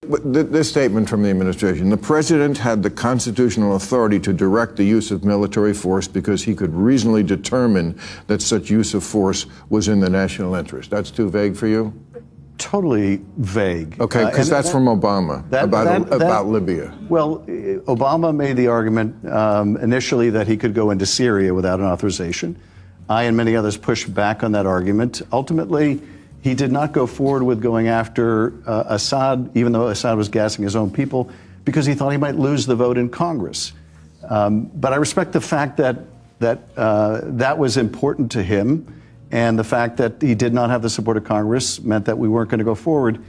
this statement from the administration: the president had the constitutional authority to direct the use of military force because he could reasonably determine that such use of force was in the national interest. That's too vague for you? Totally vague. Okay, because that's from Obama about Libya. Well, Obama made the argument initially that he could go into Syria without an authorization. I and many others pushed back on that argument. Ultimately, he did not go forward with going after Assad, even though Assad was gassing his own people, because he thought he might lose the vote in Congress. But I respect the fact that was important to him, and the fact that he did not have the support of Congress meant that we weren't going to go forward.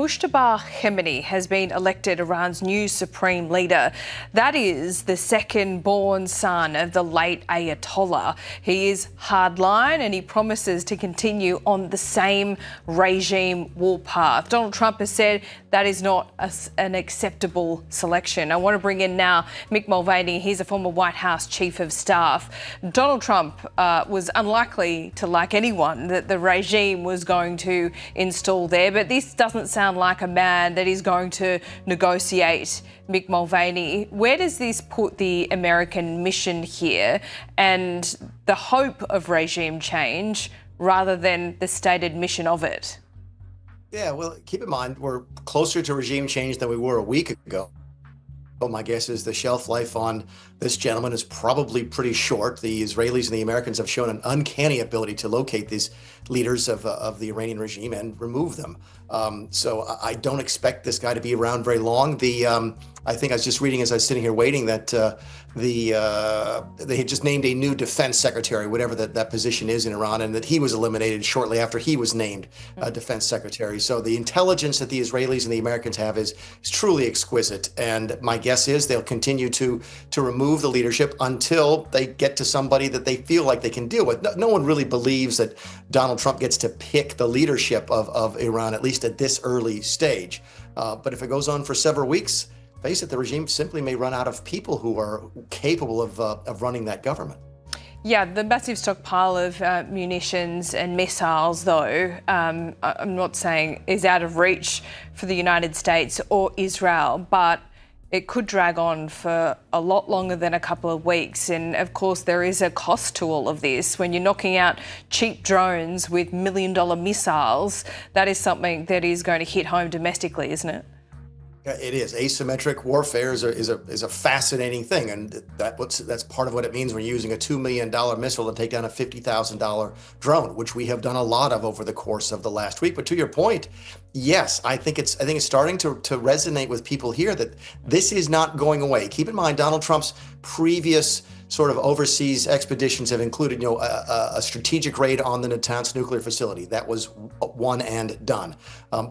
Mujtaba Khamenei has been elected Iran's new supreme leader. That is the second-born son of the late Ayatollah. He is hardline and he promises to continue on the same regime warpath. Donald Trump has said that is not an acceptable selection. I want to bring in now Mick Mulvaney. He's a former White House Chief of Staff. Donald Trump was unlikely to like anyone that the regime was going to install there, but this doesn't sound like a man that is going to negotiate. Mick Mulvaney, where does this put the American mission here and the hope of regime change rather than the stated mission of it? Yeah, well, keep in mind, we're closer to regime change than we were a week ago. My guess is the shelf life on this gentleman is probably pretty short. The Israelis and the Americans have shown an uncanny ability to locate these leaders of the Iranian regime and remove them. So I don't expect this guy to be around very long. I think I was just reading as I was sitting here waiting that they had just named a new defense secretary, whatever that position is in Iran, and that he was eliminated shortly after he was named defense secretary. So the intelligence that the Israelis and the Americans have is truly exquisite. And my guess is they'll continue to remove the leadership until they get to somebody that they feel like they can deal with. No one really believes that Donald Trump gets to pick the leadership of Iran, at least at this early stage. But if it goes on for several weeks, face it, the regime simply may run out of people who are capable of running that government. Yeah, the massive stockpile of munitions and missiles, though, I'm not saying is out of reach for the United States or Israel, but it could drag on for a lot longer than a couple of weeks. And of course, there is a cost to all of this. When you're knocking out cheap drones with $1 million missiles, that is something that is going to hit home domestically, isn't it? It is. Asymmetric warfare is a fascinating thing, and that's part of what it means when you're using a $2 million missile to take down a $50,000 drone, which we have done a lot of over the course of the last week. But to your point, yes, I think it's starting to resonate with people here that this is not going away. Keep in mind, Donald Trump's previous sort of overseas expeditions have included, a strategic raid on the Natanz nuclear facility. That was one and done.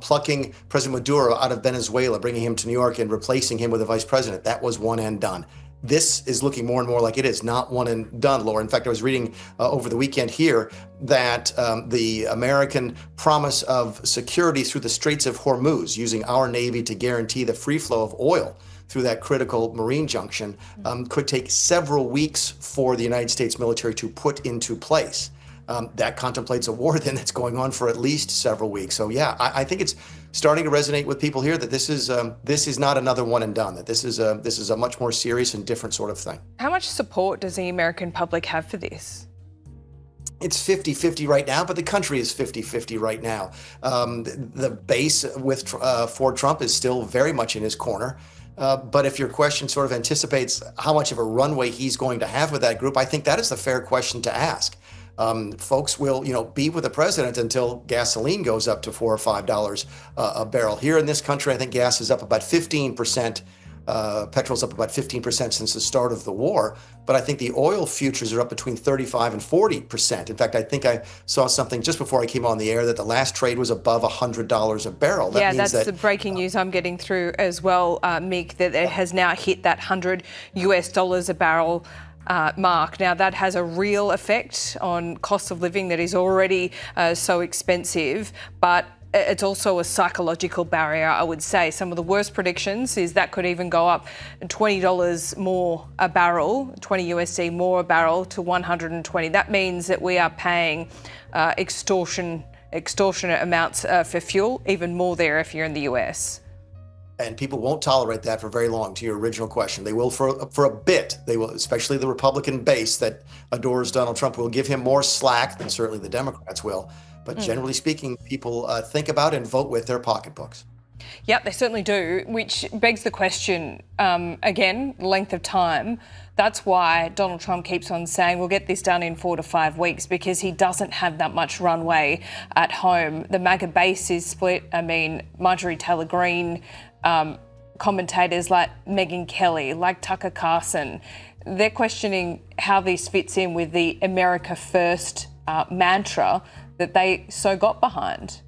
Plucking President Maduro out of Venezuela, bringing him to New York and replacing him with a vice president. That was one and done. This is looking more and more like it is not one and done, Laura. In fact, I was reading over the weekend here that the American promise of security through the Straits of Hormuz, using our Navy to guarantee the free flow of oil through that critical marine junction, could take several weeks for the United States military to put into place. That contemplates a war then that's going on for at least several weeks. So yeah, I think it's starting to resonate with people here that this is not another one and done, that this is a much more serious and different sort of thing. How much support does the American public have for this? It's 50-50 right now, but the country is 50-50 right now. The base for Trump is still very much in his corner. But if your question sort of anticipates how much of a runway he's going to have with that group, I think that is the fair question to ask. Folks will, be with the president until gasoline goes up to $4 or $5 a barrel. Here in this country, I think gas is up about 15%. Petrol's up about 15% since the start of the war, but I think the oil futures are up between 35 and 40%. In fact, I think I saw something just before I came on the air that the last trade was above $100 a barrel. That means that's the breaking news I'm getting through as well, Mick, that it has now hit that $100 a barrel mark. Now, that has a real effect on cost of living that is already so expensive, but it's also a psychological barrier, I would say. Some of the worst predictions is that could even go up $20 more a barrel, 20 USD more a barrel to 120. That means that we are paying extortionate amounts for fuel, even more there if you're in the US. And people won't tolerate that for very long, to your original question. They will for a bit. They will, especially the Republican base that adores Donald Trump, will give him more slack than certainly the Democrats will. But generally speaking, people think about and vote with their pocketbooks. Yep, they certainly do, which begs the question, again, length of time. That's why Donald Trump keeps on saying we'll get this done in 4 to 5 weeks, because he doesn't have that much runway at home. The MAGA base is split. I mean, Marjorie Taylor Greene, commentators like Megyn Kelly, like Tucker Carlson, they're questioning how this fits in with the America First mantra that they so got behind.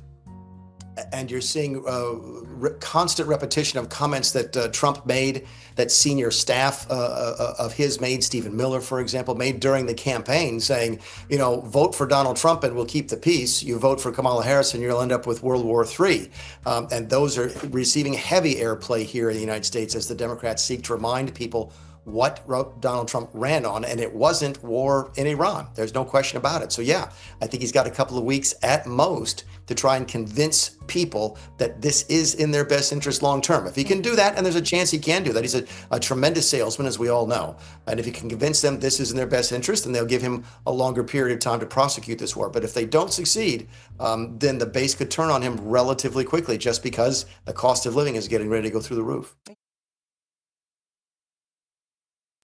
And you're seeing constant repetition of comments that Trump made, that senior staff of his made, Stephen Miller, for example, made during the campaign, saying, vote for Donald Trump and we'll keep the peace. You vote for Kamala Harris and you'll end up with World War III. And those are receiving heavy airplay here in the United States as the Democrats seek to remind people what Donald Trump ran on, and it wasn't war in Iran. There's no question about it. So yeah, I think he's got a couple of weeks at most to try and convince people that this is in their best interest long term. If he can do that, and there's a chance he can do that, he's a tremendous salesman, as we all know. And if he can convince them this is in their best interest, then they'll give him a longer period of time to prosecute this war. But if they don't succeed, then the base could turn on him relatively quickly, just because the cost of living is getting ready to go through the roof.